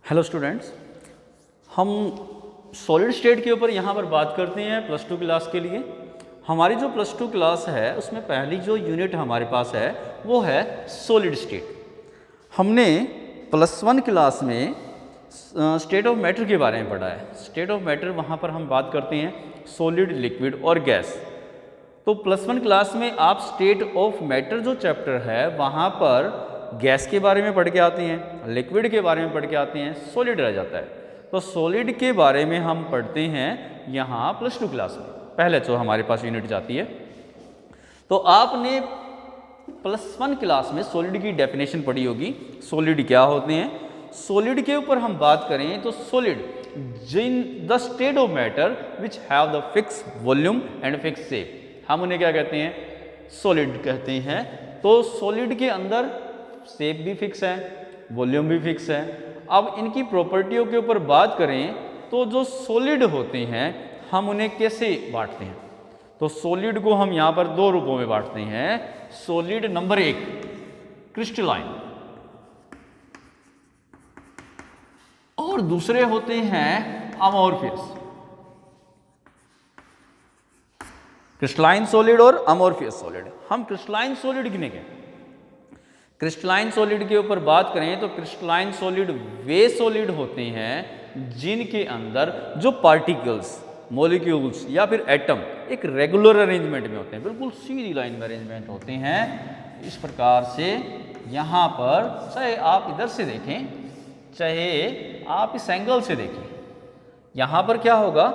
Hello students, हम solid state के ऊपर यहाँ पर बात करते हैं प्लस टू क्लास के लिए। हमारी जो प्लस टू क्लास है उसमें पहली जो यूनिट हमारे पास है वो है सॉलिड स्टेट। हमने प्लस वन क्लास में स्टेट ऑफ मैटर के बारे में पढ़ा है। स्टेट ऑफ मैटर वहाँ पर हम बात करते हैं सॉलिड, लिक्विड और गैस। तो प्लस वन क्लास में आप स्टेट ऑफ मैटर जो चैप्टर है वहाँ पर गैस के बारे में पढ़ के आते हैं, लिक्विड के बारे में पढ़ के आते हैं, सॉलिड रह जाता है। तो सॉलिड के बारे में हम पढ़ते हैं यहाँ प्लस टू क्लास में, पहले जो हमारे पास यूनिट जाती है। तो आपने प्लस वन क्लास में सॉलिड की डेफिनेशन पढ़ी होगी, सॉलिड क्या होते हैं। सॉलिड के ऊपर हम बात करें तो सॉलिड जिन the state of matter which have the fix volume and fix shape, हम उन्हें क्या कहते हैं, सॉलिड कहते हैं। तो सॉलिड के अंदर शेप भी फिक्स है, वॉल्यूम भी फिक्स है। अब इनकी प्रॉपर्टियों के ऊपर बात करें तो जो सॉलिड होते हैं हम उन्हें कैसे बांटते हैं। तो सॉलिड को हम यहाँ पर दो रूपों में बांटते हैं। सॉलिड नंबर एक क्रिस्टलाइन और दूसरे होते हैं अमोर्फियस। क्रिस्टलाइन सॉलिड और अमोर्फियस सॉलिड। हम क्रिस्टलाइन सॉलिड किन्हें कहते हैं? क्रिस्टलाइन सॉलिड के ऊपर बात करें तो क्रिस्टलाइन सॉलिड वे सॉलिड होते हैं जिनके अंदर जो पार्टिकल्स, मॉलिक्यूल्स या फिर एटम एक रेगुलर अरेंजमेंट में होते हैं, बिल्कुल सीधी लाइन में अरेंजमेंट होते हैं। इस प्रकार से यहाँ पर चाहे आप इधर से देखें चाहे आप इस एंगल से देखें, यहाँ पर क्या होगा,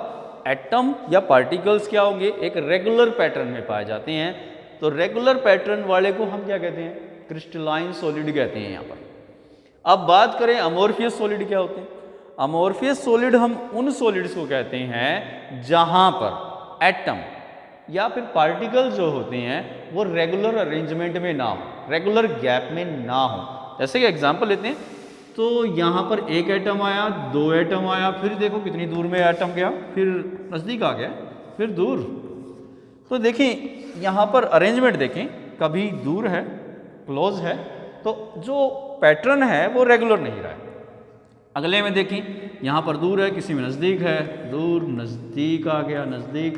एटम या पार्टिकल्स क्या होंगे, एक रेगुलर पैटर्न में पाए जाते हैं। तो रेगुलर पैटर्न वाले को हम क्या कहते हैं, क्रिस्टलाइन सॉलिड कहते हैं यहाँ पर। अब बात करें अमोर्फियस सॉलिड क्या होते हैं। अमोर्फियस सॉलिड हम उन सॉलिड्स को कहते हैं जहां पर एटम या फिर पार्टिकल जो होते हैं वो रेगुलर अरेंजमेंट में ना हो, रेगुलर गैप में ना हो। जैसे कि एग्जांपल लेते हैं तो यहाँ पर एक एटम आया, दो एटम आया, फिर देखो कितनी दूर में एटम गया, फिर नज़दीक आ गया, फिर दूर। तो देखें यहाँ पर अरेंजमेंट देखें, कभी दूर है, क्लोज है, तो जो पैटर्न है वो रेगुलर नहीं रहा है। अगले में देखें यहाँ पर दूर है, किसी में नज़दीक है, दूर, नज़दीक आ गया, नज़दीक।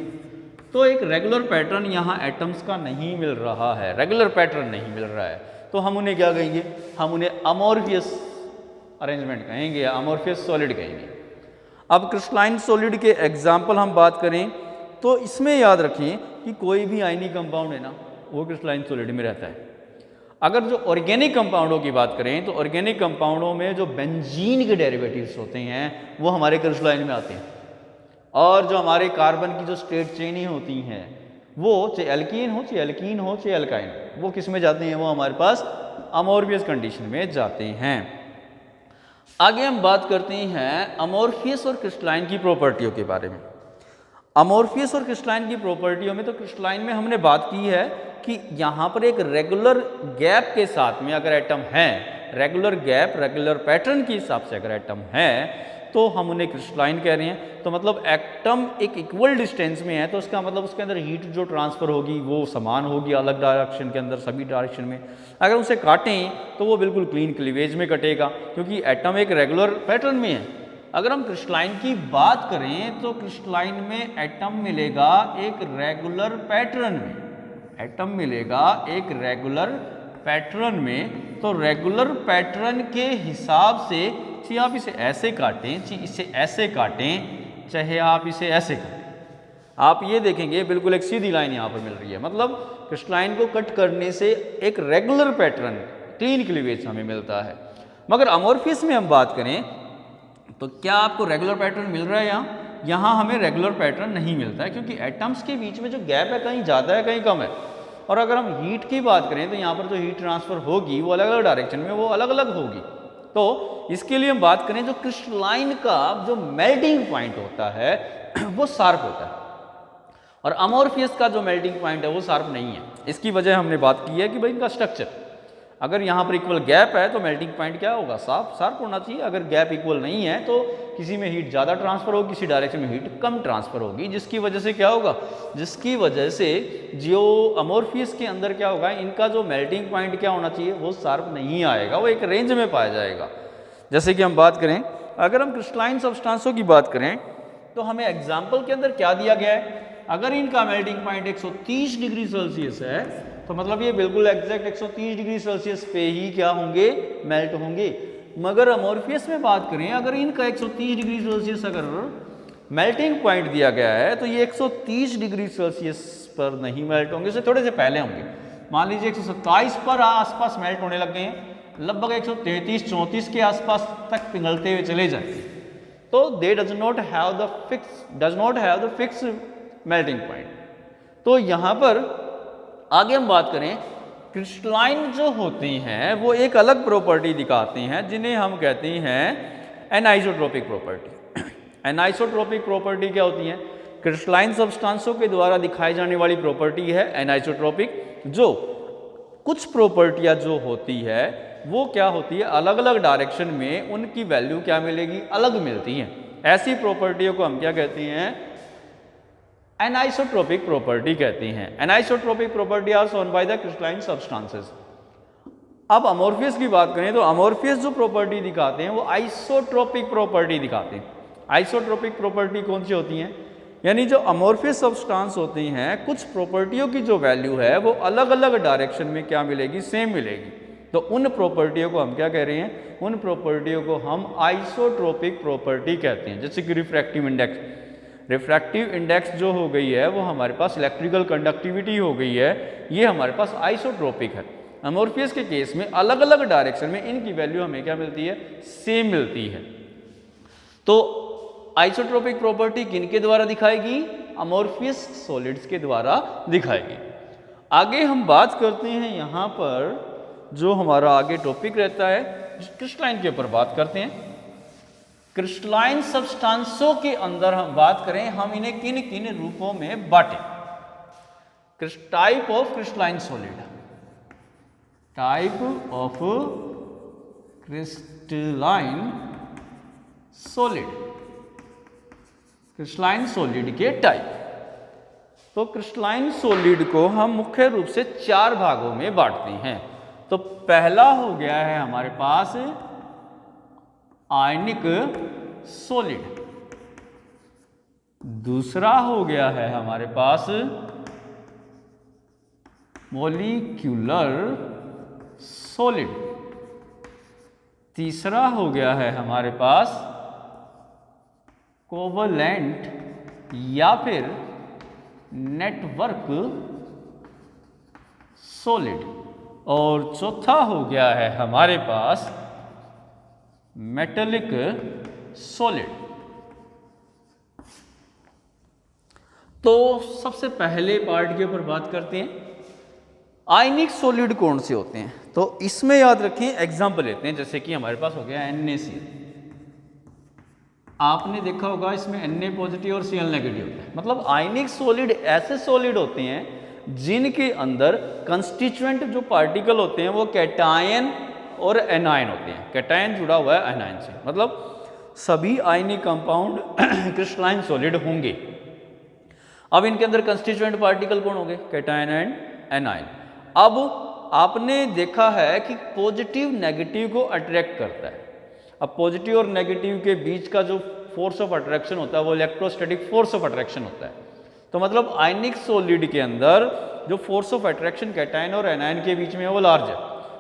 तो एक रेगुलर पैटर्न यहाँ एटम्स का नहीं मिल रहा है, रेगुलर पैटर्न नहीं मिल रहा है। तो हम उन्हें क्या कहेंगे, हम उन्हें अमोर्फियस अरेंजमेंट कहेंगे या अमोर्फियस सॉलिड कहेंगे। अब क्रिस्टलाइन सॉलिड के एग्जाम्पल हम बात करें तो इसमें याद रखें कि कोई भी आयनिक कंपाउंड है ना वो क्रिस्टलाइन सॉलिड में रहता है। अगर जो ऑर्गेनिक कंपाउंडों की बात करें तो ऑर्गेनिक कंपाउंडों में जो बेंजीन के डेरिवेटिव्स होते हैं वो हमारे क्रिस्टलाइन में आते हैं। और जो हमारे कार्बन की जो स्टेट चेनें होती हैं वो चाहे एल्कीन हो, चाहे एल्कीन हो, चाहे एल्काइन, वो किस में जाते हैं, वो हमारे पास अमोर्फियस कंडीशन में जाते हैं। आगे हम बात करते हैं अमोर्फियस और क्रिस्टलाइन की प्रॉपर्टियों के बारे में। अमोर्फियस और क्रिस्टलाइन की प्रॉपर्टियों में तो क्रिस्टलाइन में हमने बात की है कि यहाँ पर एक रेगुलर गैप के साथ में अगर एटम है, रेगुलर गैप, रेगुलर पैटर्न के हिसाब से अगर एटम है तो हम उन्हें क्रिस्टलाइन कह रहे हैं। तो मतलब एटम एक इक्वल डिस्टेंस में है तो उसका मतलब उसके अंदर हीट जो ट्रांसफ़र होगी वो समान होगी अलग डायरेक्शन के अंदर, सभी डायरेक्शन में। अगर उसे काटें तो वो बिल्कुल क्लीन क्लीवेज में कटेगा क्योंकि एटम एक रेगुलर पैटर्न में है। अगर हम क्रिस्टलाइन की बात करें तो क्रिस्टलाइन में एटम मिलेगा एक रेगुलर पैटर्न में, एटम मिलेगा एक रेगुलर पैटर्न में। तो रेगुलर पैटर्न के हिसाब से चाहे आप इसे ऐसे काटें, चाहे इसे ऐसे काटें, चाहे आप इसे ऐसे काटें, आप ये देखेंगे बिल्कुल एक सीधी लाइन यहाँ पर मिल रही है। मतलब क्रिस्टलाइन को कट करने से एक रेगुलर पैटर्न, क्लीन क्लीवेज हमें मिलता है। मगर अमोर्फियस में हम बात करें तो क्या आपको रेगुलर पैटर्न मिल रहा है? यहाँ हमें रेगुलर पैटर्न नहीं मिलता है क्योंकि एटम्स के बीच में जो गैप है कहीं ज़्यादा है कहीं कम है। और अगर हम हीट की बात करें तो यहाँ पर जो हीट ट्रांसफ़र होगी वो अलग अलग डायरेक्शन में वो अलग अलग होगी। तो इसके लिए हम बात करें जो क्रिस्टलाइन का जो मेल्टिंग पॉइंट होता है वो शार्प होता है और अमोर्फियस का जो मेल्टिंग पॉइंट है वो शार्प नहीं है। इसकी वजह हमने बात की है कि भाई इनका स्ट्रक्चर, अगर यहाँ पर इक्वल गैप है तो मेल्टिंग पॉइंट क्या होगा, शार्प होना चाहिए। अगर गैप इक्वल नहीं है तो किसी में हीट ज़्यादा ट्रांसफ़र होगी, किसी डायरेक्शन में हीट कम ट्रांसफ़र होगी, जिसकी वजह से क्या होगा, जिसकी वजह से जो अमोर्फियस के अंदर क्या होगा, इनका जो मेल्टिंग पॉइंट क्या होना चाहिए वो शार्प नहीं आएगा, वो एक रेंज में पाया जाएगा। जैसे कि हम बात करें अगर हम क्रिस्टलाइन सब्सटेंसों की बात करें तो हमें एग्जाम्पल के अंदर क्या दिया गया है, अगर इनका मेल्टिंग पॉइंट 130 डिग्री सेल्सियस है तो मतलब ये बिल्कुल एग्जैक्ट 130 डिग्री सेल्सियस पे ही क्या होंगे, मेल्ट होंगे। मगर अमोर्फियस में बात करें, अगर इनका 130 डिग्री सेल्सियस अगर मेल्टिंग पॉइंट दिया गया है तो ये 130 डिग्री सेल्सियस पर नहीं मेल्ट होंगे, इससे थोड़े से पहले होंगे। मान लीजिए 127 पर आसपास मेल्ट होने लग गए हैं, लगभग 133-34 के आसपास तक पिघलते हुए चले जाएंगे, तो दे does not have the fix melting point. तो यहाँ पर आगे हम बात करें, क्रिस्टलाइन जो होती हैं वो एक अलग प्रॉपर्टी दिखाती हैं जिन्हें हम कहते हैं एनाइसोट्रोपिक प्रॉपर्टी। एनाइसोट्रोपिक प्रॉपर्टी क्या होती है, क्रिस्टलाइन सब्सटेंसों के द्वारा दिखाई जाने वाली प्रॉपर्टी है एनाइसोट्रोपिक। जो कुछ प्रॉपर्टियां जो होती है वो क्या होती है, अलग अलग डायरेक्शन में उनकी वैल्यू क्या मिलेगी, अलग मिलती हैं। ऐसी प्रॉपर्टियों को हम क्या कहते हैं, एनाइसोट्रोपिक प्रॉपर्टी कहते हैं। Anisotropic property are shown by the crystalline substances. अब अमोर्फियस की बात करें तो अमोर्फियस जो प्रॉपर्टी दिखाते हैं वो आइसोट्रोपिक प्रॉपर्टी दिखाते हैं। आइसोट्रोपिक प्रॉपर्टी कौन सी होती हैं, यानी जो अमोर्फियस सब्सटेंस होती हैं कुछ प्रॉपर्टियों की जो वैल्यू है वो अलग अलग डायरेक्शन में क्या मिलेगी, सेम मिलेगी। तो उन प्रॉपर्टियों को हम क्या कह रहे हैं, उन प्रॉपर्टियों को हम आइसोट्रोपिक प्रॉपर्टी कहते हैं। जैसे कि रिफ्रैक्टिव इंडेक्स जो हो गई है वो हमारे पास इलेक्ट्रिकल कंडक्टिविटी हो गई है, ये हमारे पास आइसोट्रोपिक है। अमोर्फियस के केस में अलग अलग डायरेक्शन में इनकी वैल्यू हमें क्या मिलती है, सेम मिलती है। तो आइसोट्रोपिक प्रॉपर्टी किनके द्वारा दिखाएगी, अमोर्फियस सॉलिड्स के द्वारा दिखाएगी। आगे हम बात करते हैं, यहाँ पर जो हमारा आगे टॉपिक रहता है क्रिस्टलाइन के ऊपर बात करते हैं। क्रिस्टलाइन सब्सटेंसों के अंदर हम बात करें, हम इन्हें किन किन रूपों में बांटें। Type of crystalline solid, type of crystalline solid, crystalline solid के टाइप। तो क्रिस्टलाइन सॉलिड को हम मुख्य रूप से 4 भागों में बांटते हैं। तो पहला हो गया है हमारे पास आयनिक सॉलिड, दूसरा हो गया है हमारे पास मॉलिक्यूलर सॉलिड, तीसरा हो गया है हमारे पास कोवलेंट या फिर नेटवर्क सॉलिड, और चौथा हो गया है हमारे पास मेटेलिक सॉलिड। तो सबसे पहले पार्ट के ऊपर बात करते हैं, आयनिक सॉलिड कौन से होते हैं। तो इसमें याद रखें, एग्जांपल लेते हैं, जैसे कि हमारे पास हो गया NaCl। आपने देखा होगा इसमें Na पॉजिटिव और Cl नेगेटिव होता है। मतलब आयनिक सॉलिड ऐसे सॉलिड होते हैं जिनके अंदर कंस्टिट्यूएंट जो पार्टिकल होते हैं वो कैटायन और एनायन होते हैं। कैटायन जुड़ा हुआ है एनायन से, मतलब सभी आयनिक कंपाउंड क्रिस्टलाइन सॉलिड होंगे। अब इनके अंदर कंस्टिट्यूएंट पार्टिकल कौन होंगे, कैटायन एंड एनायन। अब आपने देखा है कि पॉजिटिव नेगेटिव को अट्रैक्ट करता है। अब पॉजिटिव और नेगेटिव के बीच का जो फोर्स ऑफ अट्रैक्शन होता है वो इलेक्ट्रोस्टैटिक फोर्स ऑफ अट्रैक्शन होता है। तो मतलब आयनिक सॉलिड के अंदर जो फोर्स ऑफ अट्रैक्शन कैटायन और एनायन के बीच में है वो लार्ज है,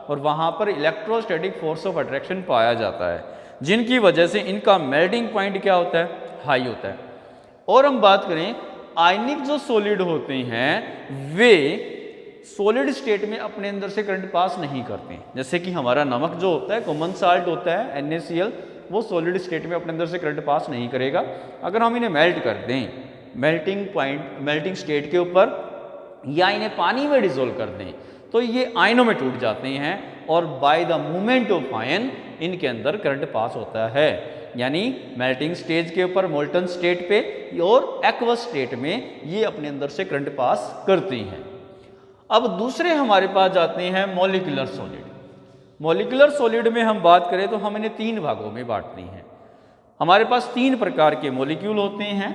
और वहाँ पर इलेक्ट्रोस्टैटिक फोर्स ऑफ अट्रैक्शन पाया जाता है, जिनकी वजह से इनका मेल्टिंग पॉइंट क्या होता है, हाई होता है। और हम बात करें, आयनिक जो सॉलिड होते हैं वे सॉलिड स्टेट में अपने अंदर से करंट पास नहीं करते। जैसे कि हमारा नमक जो होता है, कॉमन साल्ट होता है NaCl, वो सॉलिड स्टेट में अपने अंदर से करंट पास नहीं करेगा। अगर हम इन्हें मेल्ट कर दें मेल्टिंग स्टेट के ऊपर, या इन्हें पानी में डिसोल्व कर दें, तो ये आयनों में टूट जाते हैं, और by the movement of ion इनके अंदर करंट पास होता है। यानी मेल्टिंग स्टेज के ऊपर, मोल्टन स्टेट पे और एक्वस स्टेट में ये अपने अंदर से करंट पास करती हैं। अब दूसरे हमारे पास जाते हैं मॉलिक्यूलर सॉलिड। मॉलिक्यूलर सॉलिड में हम बात करें तो हम इन्हें 3 भागों में बांटते हैं। हमारे पास 3 प्रकार के मॉलिक्यूल होते हैं।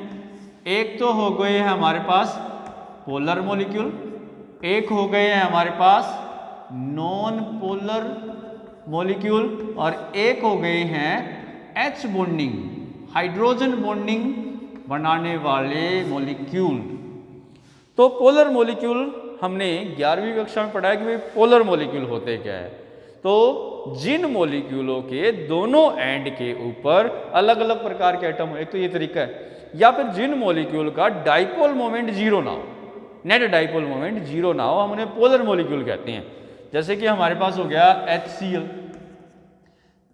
एक तो हो गए हैं हमारे पास पोलर मॉलिक्यूल, एक हो गए हैं हमारे पास नॉन पोलर मॉलिक्यूल, और एक हो गए हैं H बॉन्डिंग, हाइड्रोजन बॉन्डिंग बनाने वाले मॉलिक्यूल। तो पोलर मॉलिक्यूल हमने 11वीं कक्षा में पढ़ा है कि भाई पोलर मॉलिक्यूल होते क्या है। तो जिन मॉलिक्यूलों के दोनों एंड के ऊपर अलग अलग प्रकार के एटम हो, एक तो ये तरीका है, या फिर जिन मॉलिक्यूल का डाइपोल मोमेंट जीरो ना हो, नेट डाइपोल मोमेंट जीरो ना हो, हम उन्हें पोलर मॉलिक्यूल कहते हैं। जैसे कि हमारे पास हो गया HCl,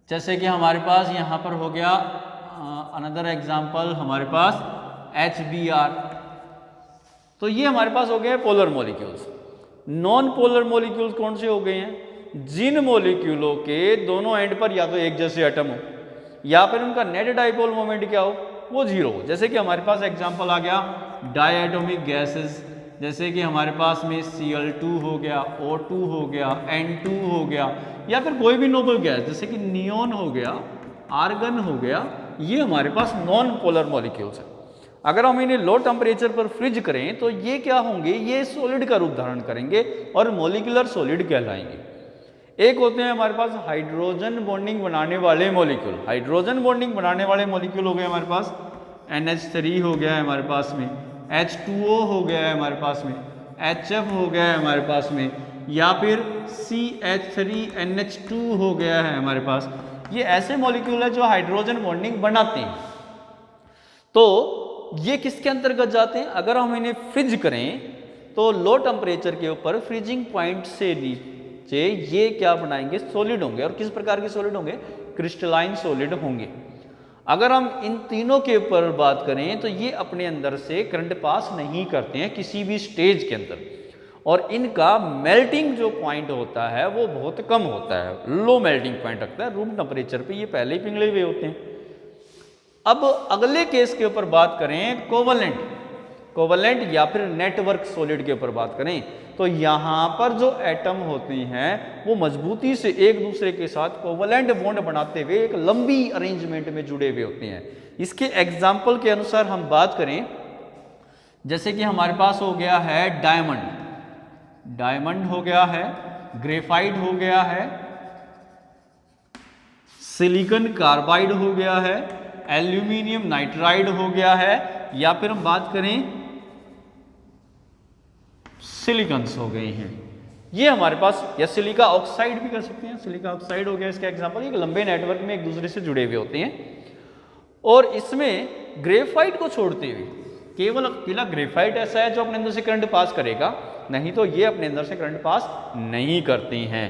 जैसे कि हमारे पास यहाँ पर हो गया अनदर एग्जाम्पल हमारे पास HBr। तो ये हमारे पास हो गए polar molecules. Non polar molecules कौन से हो गए हैं? जिन मॉलिक्यूलों के दोनों एंड पर या तो एक जैसे एटम हो या फिर उनका नेट डाइपोल मोमेंट क्या हो, वो जीरो हो। जैसे कि हमारे पास एग्जांपल आ गया डायटोमिक गैसेस, जैसे कि हमारे पास में Cl2 हो गया, O2 हो गया, N2 हो गया, या फिर कोई भी नोबल गैस जैसे कि नियोन हो गया, आर्गन हो गया, ये हमारे पास नॉन पोलर मॉलिक्यूल्स हैं। अगर हम इन्हें लो टेम्परेचर पर फ्रिज करें तो ये क्या होंगे, ये सॉलिड का रूप धारण करेंगे और मॉलिक्यूलर सॉलिड कहलाएंगे। एक होते हैं हमारे पास हाइड्रोजन बॉन्डिंग बनाने वाले मॉलिक्यूल। हाइड्रोजन बॉन्डिंग बनाने वाले मॉलिक्यूल हो गए हमारे पास NH3 हो गया है हमारे पास में, H2O हो गया है हमारे पास में, HF हो गया है हमारे पास में, या फिर CH3NH2 हो गया है हमारे पास। ये ऐसे मॉलिक्यूल है जो हाइड्रोजन बॉन्डिंग बनाते हैं। तो ये किसके अंतर्गत जाते हैं? अगर हम इन्हें फ्रिज करें तो लो टेम्परेचर के ऊपर फ्रीजिंग पॉइंट से नीचे ये क्या बनाएंगे, सॉलिड होंगे। और किस प्रकार के सॉलिड होंगे? क्रिस्टलाइन सॉलिड होंगे। अगर हम इन तीनों के ऊपर बात करें तो ये अपने अंदर से करंट पास नहीं करते हैं किसी भी स्टेज के अंदर, और इनका मेल्टिंग जो पॉइंट होता है वो बहुत कम होता है, लो मेल्टिंग पॉइंट रखता है। रूम टेम्परेचर पे ये पहले ही पिघले हुए होते हैं। अब अगले केस के ऊपर बात करें कोवलेंट या फिर नेटवर्क सॉलिड के ऊपर बात करें तो यहाँ पर जो एटम होते हैं वो मजबूती से एक दूसरे के साथ कोवलेंट बॉन्ड बनाते हुए एक लंबी अरेंजमेंट में जुड़े हुए होते हैं। इसके एग्जाम्पल के अनुसार हम बात करें, जैसे कि हमारे पास हो गया है डायमंड हो गया है, ग्रेफाइट हो गया है, सिलिकॉन कार्बाइड हो गया है, एल्यूमिनियम नाइट्राइड हो गया है, या फिर हम बात करें सिलिकॉन्स हो गए हैं। ये हमारे पास, या सिलिका ऑक्साइड भी कर सकते हैं, सिलिका ऑक्साइड हो गया इसका एग्जांपल। एक लंबे नेटवर्क में एक दूसरे से जुड़े हुए होते हैं। और इसमें ग्रेफाइट को छोड़ते हुए केवल अकेला ग्रेफाइट ऐसा है जो अपने अंदर से करंट पास करेगा, नहीं तो ये अपने अंदर से करंट पास नहीं करती हैं।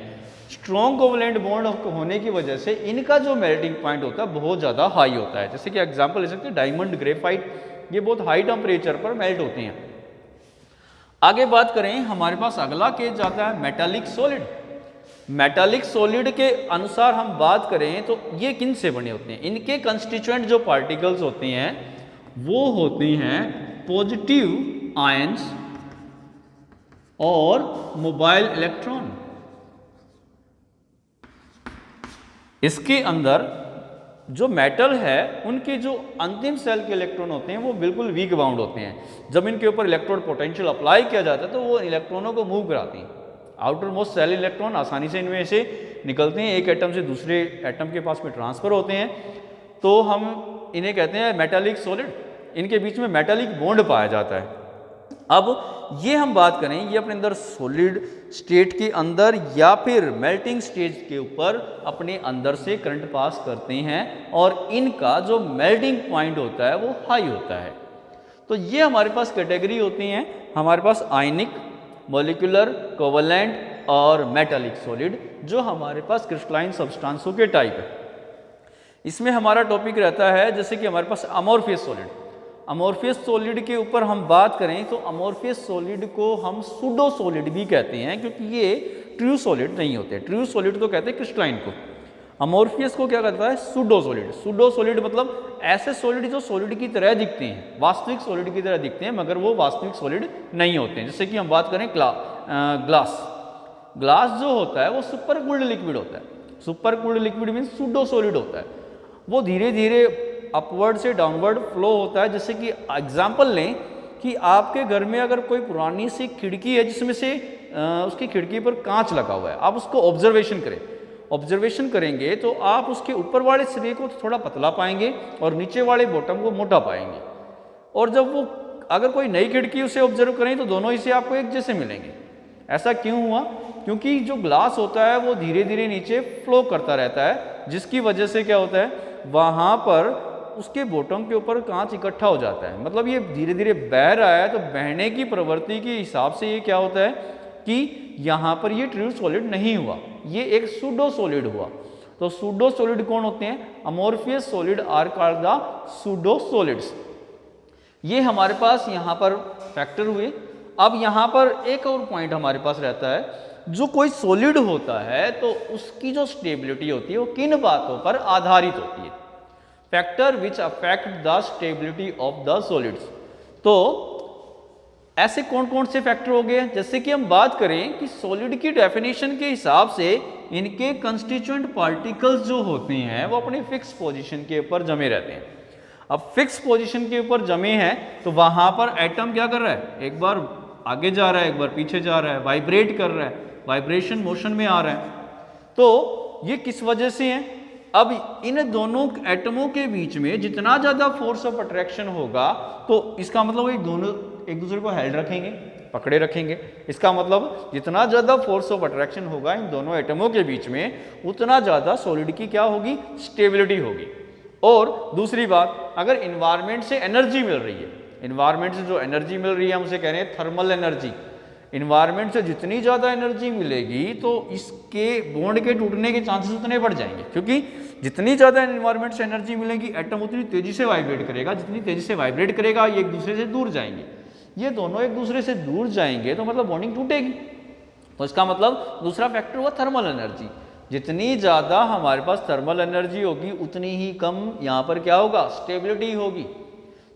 स्ट्रॉन्ग कोवलेंट बॉन्ड होने की वजह से इनका जो मेल्टिंग पॉइंट होता है बहुत ज़्यादा हाई होता है। जैसे कि एग्जांपल ले सकते हैं डायमंड, ग्रेफाइट, ये बहुत हाई टेम्परेचर पर मेल्ट होते हैं। आगे बात करें, हमारे पास अगला केस जाता है मेटालिक सॉलिड। मेटालिक सॉलिड के अनुसार हम बात करें तो ये किन से बने होते हैं? इनके कंस्टिट्यूएंट जो पार्टिकल्स होते हैं वो होते हैं पॉजिटिव आयंस और मोबाइल इलेक्ट्रॉन। इसके अंदर जो मेटल है उनके जो अंतिम सेल के इलेक्ट्रॉन होते हैं वो बिल्कुल वीक बाउंड होते हैं। जब इनके ऊपर इलेक्ट्रोड पोटेंशियल अप्लाई किया जाता है तो वो इलेक्ट्रॉनों को मूव कराती हैं। आउटर मोस्ट सेल इलेक्ट्रॉन आसानी से इनमें से निकलते हैं, एक एटम से दूसरे एटम के पास में ट्रांसफर होते हैं, तो हम इन्हें कहते हैं मेटालिक सॉलिड। इनके बीच में मेटालिक बॉन्ड पाया जाता है। अब ये हम बात करें, ये अपने अंदर सॉलिड स्टेट के अंदर या फिर मेल्टिंग स्टेज के ऊपर अपने अंदर से करंट पास करते हैं और इनका जो मेल्टिंग पॉइंट होता है वो हाई होता है। तो ये हमारे पास कैटेगरी होती हैं, हमारे पास आयनिक, मॉलिक्यूलर, कोवलेंट और मेटालिक सॉलिड, जो हमारे पास क्रिस्टलाइन सब्सटेंसों के टाइप है। इसमें हमारा टॉपिक रहता है जैसे कि हमारे पास अमोर्फियस सॉलिड। अमोर्फियस सॉलिड के ऊपर हम बात करें तो अमोर्फियस सॉलिड को हम सूडो सॉलिड भी कहते हैं, क्योंकि ये ट्रू सॉलिड नहीं होते। ट्रू सॉलिड तो कहते हैं क्रिस्टलाइन को, अमोर्फियस को क्या कहता है? Pseudo solid. सूडो सॉलिड मतलब ऐसे सॉलिड जो सॉलिड की तरह दिखते हैं, वास्तविक सॉलिड की तरह दिखते हैं मगर वो वास्तविक सॉलिड नहीं होते हैं। जैसे कि हम बात करें ग्लास जो होता है वो सुपर कूल्ड लिक्विड होता है। Super cooled liquid means pseudo solid होता है, वो धीरे धीरे अपवर्ड से डाउनवर्ड फ्लो होता है। जैसे कि एग्जांपल लें कि आपके घर में अगर कोई पुरानी सी खिड़की है जिसमें से उसकी खिड़की पर कांच लगा हुआ है, आप उसको ऑब्जर्वेशन करें, ऑब्जर्वेशन करेंगे तो आप उसके ऊपर वाले सिरे को थोड़ा पतला पाएंगे और नीचे वाले बॉटम को मोटा पाएंगे। और जब वो अगर कोई नई खिड़की उसे ऑब्जर्व करें तो दोनों हिस्से आपको एक जैसे मिलेंगे। ऐसा क्यों हुआ? क्योंकि जो ग्लास होता है वो धीरे धीरे नीचे फ्लो करता रहता है, जिसकी वजह से क्या होता है, वहाँ पर उसके बॉटम के ऊपर कांच इकट्ठा हो जाता है। मतलब ये धीरे धीरे बह रहा है, तो बहने की प्रवृत्ति के हिसाब से ये क्या होता है कि यहाँ पर ये ट्रू सॉलिड नहीं हुआ, ये एक सूडो सॉलिड हुआ। तो सूडो सॉलिड कौन होते हैं? Amorphous solid are called the pseudo solids. ये हमारे पास यहाँ पर फैक्टर हुए। अब यहाँ पर एक और पॉइंट हमारे पास रहता है, जो कोई सॉलिड होता है तो उसकी जो स्टेबिलिटी होती है वो किन बातों पर आधारित होती है? Factor which affect the stability of the solids. तो ऐसे कौन कौन से फैक्टर हो गए? जैसे कि हम बात करें कि सॉलिड की डेफिनेशन के हिसाब से इनके कंस्टिट्यूएंट पार्टिकल्स जो होते हैं वो अपने फिक्स पोजीशन के ऊपर जमे रहते हैं। अब फिक्स पोजीशन के ऊपर जमे हैं तो वहां पर एटम क्या कर रहा है, एक बार आगे जा रहा है, एक बार पीछे जा रहा है, वाइब्रेट कर रहा है, वाइब्रेशन मोशन में आ रहा है। तो ये किस वजह से है? अब इन दोनों एटमों के बीच में जितना ज्यादा फोर्स ऑफ अट्रैक्शन होगा तो इसका मतलब ये दोनों एक दूसरे को हेल्ड रखेंगे, पकड़े रखेंगे। इसका मतलब जितना ज्यादा फोर्स ऑफ अट्रैक्शन होगा इन दोनों एटमों के बीच में, उतना ज्यादा सॉलिड की क्या होगी, स्टेबिलिटी होगी। और दूसरी बात, अगर इन्वायरमेंट से एनर्जी मिल रही है, इन्वायरमेंट से जो एनर्जी मिल रही है हम उसे कह रहे हैं थर्मल एनर्जी। इन्वायरमेंट से जितनी ज़्यादा एनर्जी मिलेगी तो इसके बॉन्ड के टूटने के चांसेस उतने बढ़ जाएंगे, क्योंकि जितनी ज़्यादा इन्वायरमेंट से एनर्जी मिलेगी एटम उतनी तेज़ी से वाइब्रेट करेगा, जितनी तेज़ी से वाइब्रेट करेगा ये एक दूसरे से दूर जाएंगे। ये दोनों एक दूसरे से दूर जाएंगे तो मतलब बॉन्डिंग टूटेगी। तो इसका मतलब दूसरा फैक्टर हुआ थर्मल एनर्जी। जितनी ज़्यादा हमारे पास थर्मल एनर्जी होगी उतनी ही कम यहाँ पर क्या होगा, स्टेबिलिटी होगी।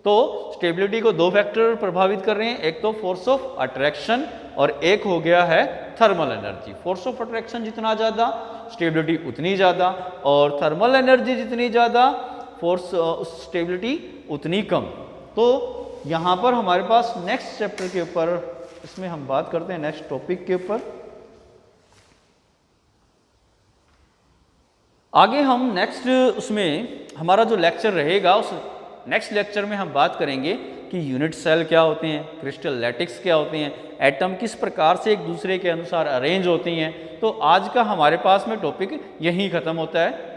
तो स्टेबिलिटी को दो फैक्टर प्रभावित कर रहे हैं, एक तो फोर्स ऑफ अट्रैक्शन और एक हो गया है thermal energy. Force of attraction जितना ज़्यादा, स्टेबिलिटी उतनी ज़्यादा, और थर्मल एनर्जी जितनी ज़्यादा, फोर्स स्टेबिलिटी उतनी कम। तो यहाँ पर हमारे पास नेक्स्ट चैप्टर के ऊपर इसमें हम बात करते हैं, नेक्स्ट टॉपिक के ऊपर आगे हम नेक्स्ट उसमें हमारा जो लेक्चर रहेगा उस नेक्स्ट लेक्चर में हम बात करेंगे कि यूनिट सेल क्या होते हैं, क्रिस्टल लैटिक्स क्या होते हैं, एटम किस प्रकार से एक दूसरे के अनुसार अरेंज होती हैं। तो आज का हमारे पास में टॉपिक यहीं ख़त्म होता है।